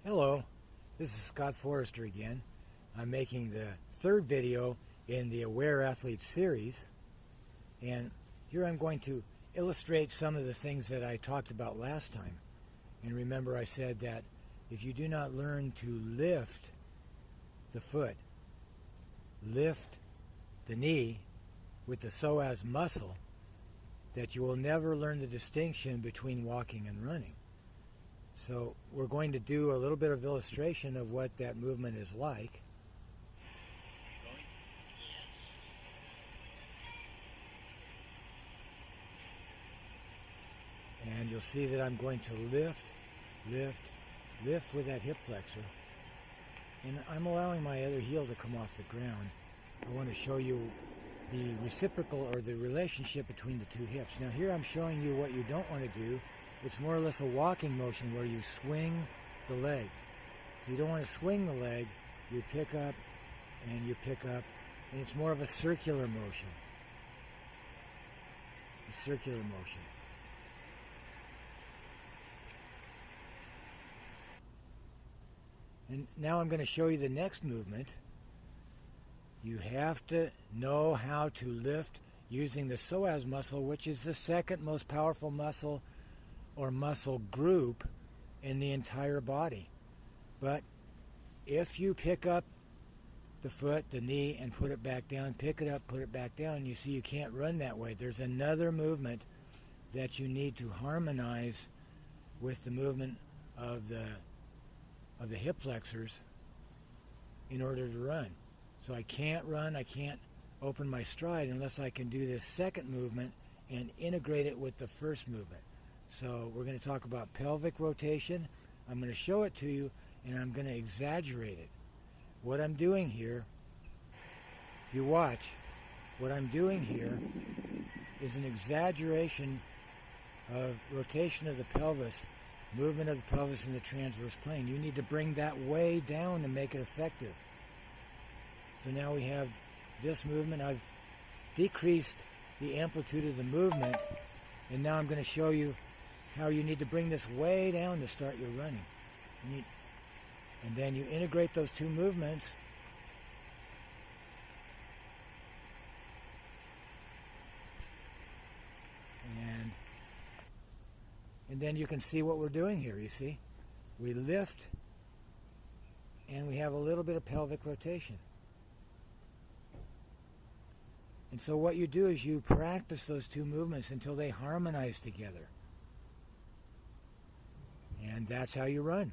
Hello, this is Scott Forrester again. I'm making the third video in the Aware Athlete series, and here I'm going to illustrate some of the things that I talked about last time. And remember, I said that if you do not learn to lift the foot, lift the knee with the psoas muscle, that you will never learn the distinction between walking and running. So we're going to do a little bit of illustration of what that movement is like. Yes. And you'll see that I'm going to lift with that hip flexor. And I'm allowing my other heel to come off the ground. I want to show you the reciprocal, or the relationship between the two hips. Now here I'm showing you what you don't want to do. It's more or less a walking motion where you swing the leg. So you don't want to swing the leg, you pick up, and it's more of a circular motion. A circular motion. And now I'm going to show you the next movement. You have to know how to lift using the psoas muscle, which is the second most powerful muscle or muscle group in the entire body. But if you pick up the foot, the knee, and put it back down, pick it up, put it back down, you see you can't run that way. There's another movement that you need to harmonize with the movement of the hip flexors in order to run. So I can't run, I can't open my stride unless I can do this second movement and integrate it with the first movement. So we're going to talk about pelvic rotation. I'm going to show it to you, and I'm going to exaggerate it. What I'm doing here, if you watch, what I'm doing here is an exaggeration of rotation of the pelvis, movement of the pelvis in the transverse plane. You need to bring that way down to make it effective. So now we have this movement. I've decreased the amplitude of the movement, and now I'm going to show you how you need to bring this way down to start your running. And then you integrate those two movements. And then you can see what we're doing here, you see? We lift, and we have a little bit of pelvic rotation. And so what you do is you practice those two movements until they harmonize together. And that's how you run.